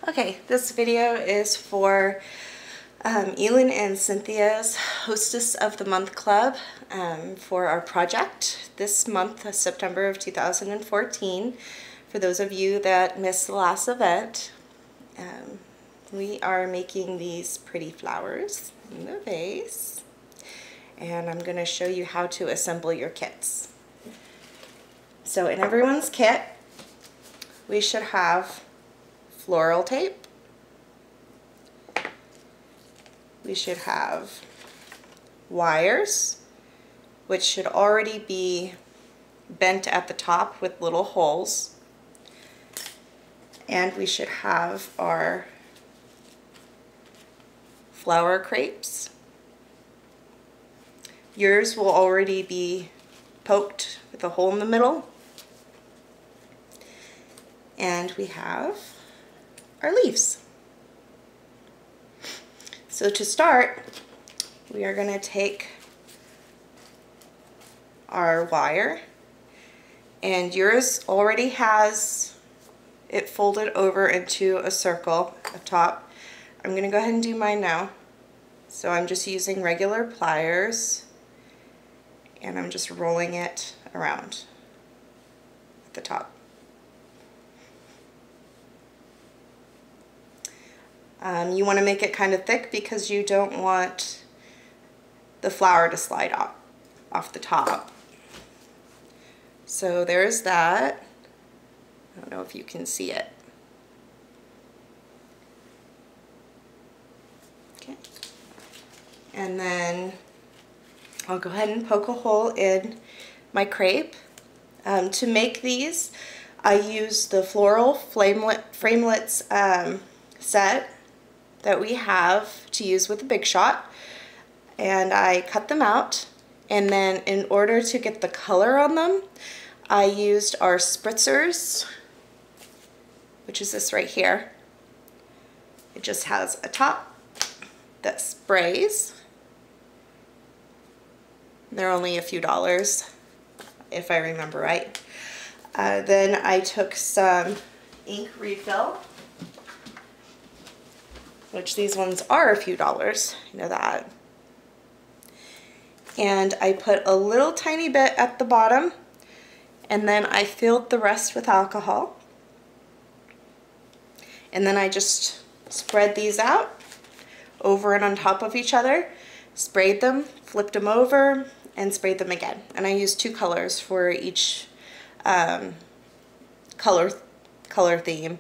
Okay, this video is for Elin and Cynthia's Hostess of the Month Club for our project this month, September of 2014. For those of you that missed the last event, we are making these pretty flowers in the vase, and I'm going to show you how to assemble your kits. So in everyone's kit, we should have floral tape. We should have wires, which should already be bent at the top with little holes. And we should have our flower crepes. Yours will already be poked with a hole in the middle. And we have our leaves. So to start, we are going to take our wire, and yours already has it folded over into a circle up top. I'm going to go ahead and do mine now. So I'm just using regular pliers, and I'm just rolling it around at the top. You want to make it kind of thick because you don't want the flower to slide off the top. So there's that. I don't know if you can see it. Okay. And then I'll go ahead and poke a hole in my crepe. To make these, I use the Floral Framelits set that we have to use with the Big Shot, and I cut them out, and then in order to get the color on them, I used our Spritzers, which is this right here. It just has a top that sprays. They're only a few dollars, if I remember right. Then I took some ink refill, which these ones are a few dollars, you know that. And I put a little tiny bit at the bottom, and then I filled the rest with alcohol. And then I just spread these out over and on top of each other, sprayed them, flipped them over, and sprayed them again. And I used two colors for each color theme.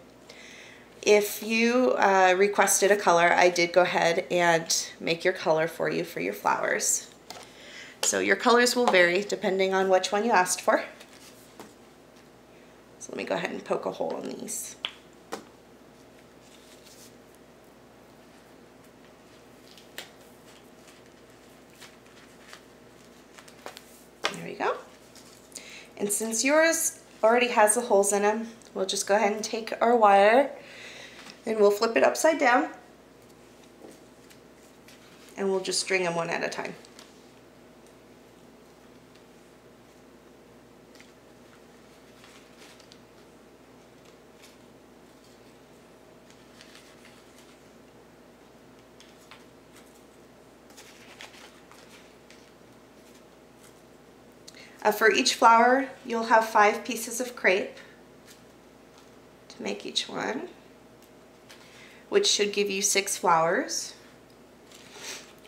If you requested a color, I did go ahead and make your color for you for your flowers. So your colors will vary depending on which one you asked for. So let me go ahead and poke a hole in these. There we go. And since yours already has the holes in them, we'll just go ahead and take our wire and we'll flip it upside down, and we'll just string them one at a time. For each flower, you'll have 5 pieces of crepe to make each one, which should give you 6 flowers.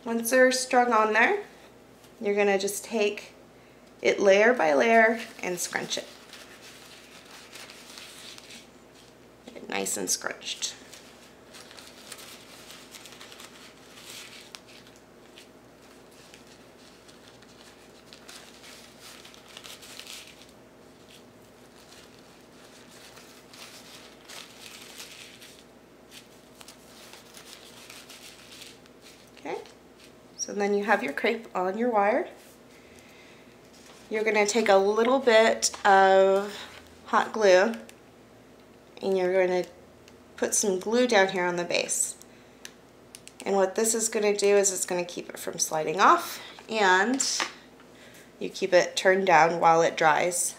Once they're strung on there, you're going to just take it layer by layer and scrunch it. Get it nice and scrunched. Okay, so then you have your crepe on your wire. You're going to take a little bit of hot glue, and you're going to put some glue down here on the base. And what this is going to do is it's going to keep it from sliding off, and you keep it turned down while it dries.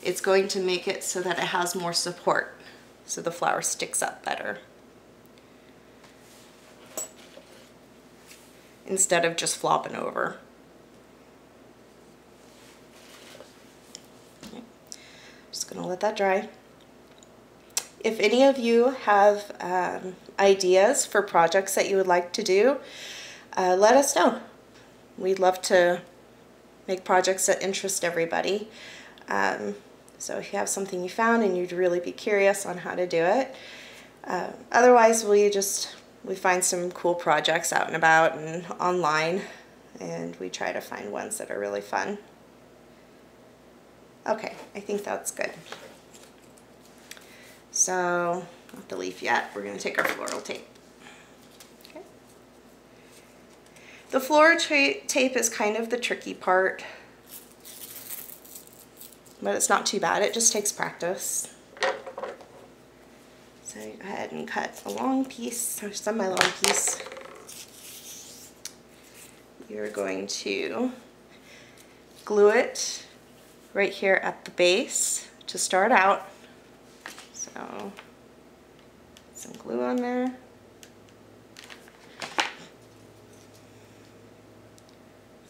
It's going to make it so that it has more support so the flower sticks up better, instead of just flopping over. Okay. Just gonna let that dry. If any of you have ideas for projects that you would like to do, let us know. We'd love to make projects that interest everybody. So if you have something you found and you'd really be curious on how to do it. Otherwise, we find some cool projects out and about and online, and we try to find ones that are really fun. Okay, I think that's good. So, not the leaf yet. We're going to take our floral tape. Okay. The floral tape is kind of the tricky part, but it's not too bad. It just takes practice. So go ahead and cut a long piece, or semi-long piece. You're going to glue it right here at the base to start out. So, some glue on there.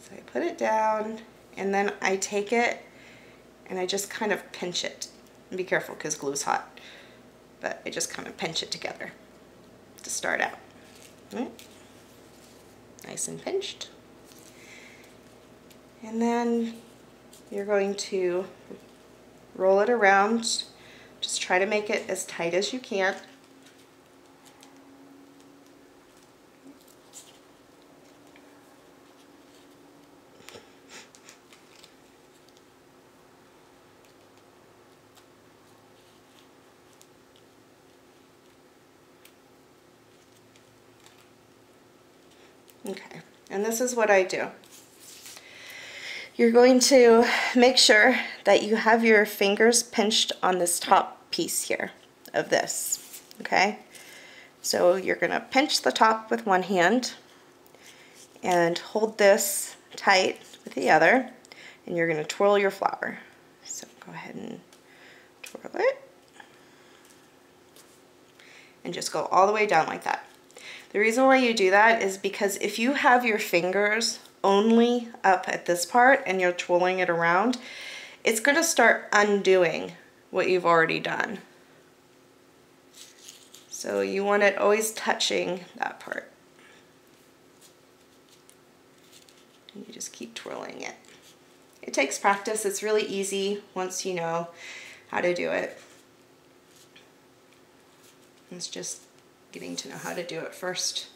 So I put it down, and then I take it and I just kind of pinch it. And be careful because glue's hot. But I just kind of pinch it together to start out. Right? Nice and pinched. And then you're going to roll it around. Just try to make it as tight as you can. Okay, and this is what I do. You're going to make sure that you have your fingers pinched on this top piece here of this, okay? So you're gonna pinch the top with one hand and hold this tight with the other, and you're gonna twirl your flower. So go ahead and twirl it, and just go all the way down like that. The reason why you do that is because if you have your fingers only up at this part and you're twirling it around, it's going to start undoing what you've already done. So you want it always touching that part. And you just keep twirling it. It takes practice. It's really easy once you know how to do it. It's just getting to know how to do it first.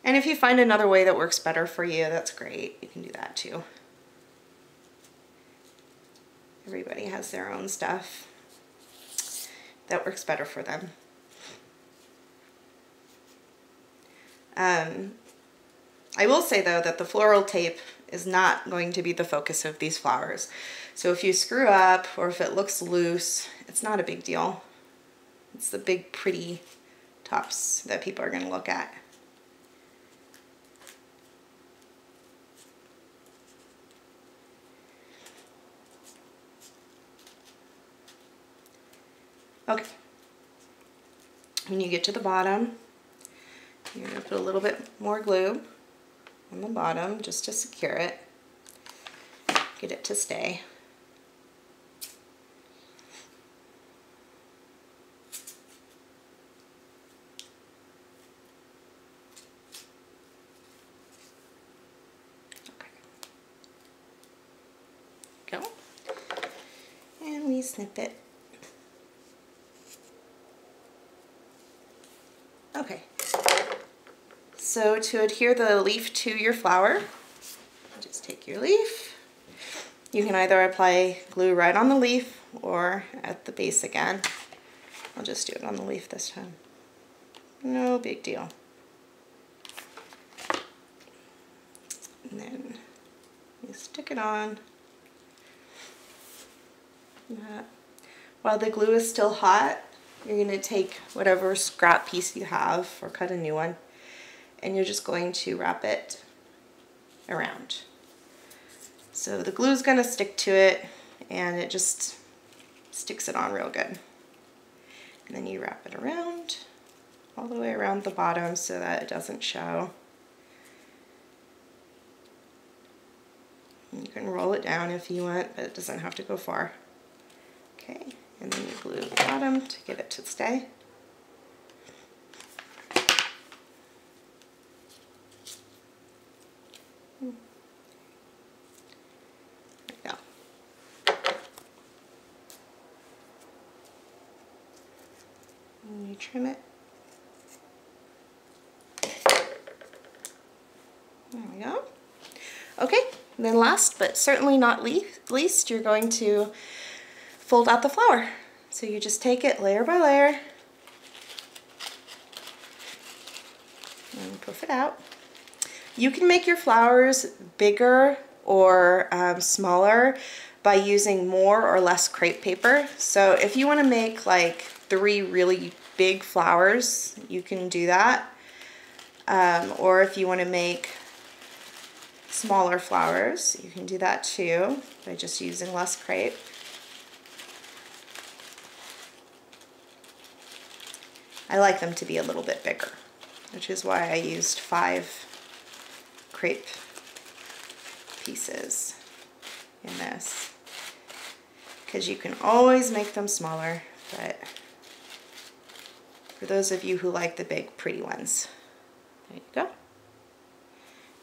And if you find another way that works better for you, that's great. You can do that too. Everybody has their own stuff that works better for them. I will say though that the floral tape is not going to be the focus of these flowers. So if you screw up or if it looks loose, it's not a big deal. It's the big pretty tops that people are going to look at. Okay, when you get to the bottom, you're going to put a little bit more glue on the bottom just to secure it, get it to stay. Okay. Go. And we snip it. Okay, so to adhere the leaf to your flower, just take your leaf. You can either apply glue right on the leaf or at the base again. I'll just do it on the leaf this time. No big deal. And then you stick it on. While the glue is still hot, you're going to take whatever scrap piece you have or cut a new one, and you're just going to wrap it around. So the glue is going to stick to it, and it just sticks it on real good. And then you wrap it around, all the way around the bottom so that it doesn't show. And you can roll it down if you want, but it doesn't have to go far. Okay, and then you glue the bottom to get it to stay. There we go. And you trim it. There we go. Okay, and then last but certainly not least, you're going to fold out the flower. So you just take it layer by layer and puff it out. You can make your flowers bigger or smaller by using more or less crepe paper. So if you want to make like 3 really big flowers, you can do that. Or if you want to make smaller flowers, you can do that too by just using less crepe. I like them to be a little bit bigger, which is why I used 5 crepe pieces in this, because you can always make them smaller, but for those of you who like the big pretty ones, there you go.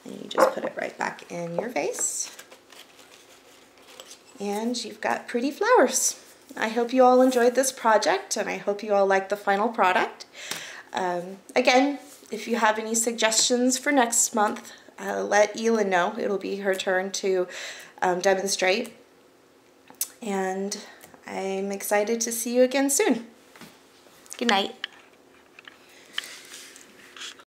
And you just put it right back in your vase, and you've got pretty flowers. I hope you all enjoyed this project, and I hope you all like the final product. Again, if you have any suggestions for next month, let Elin know. It'll be her turn to demonstrate. And I'm excited to see you again soon. Good night.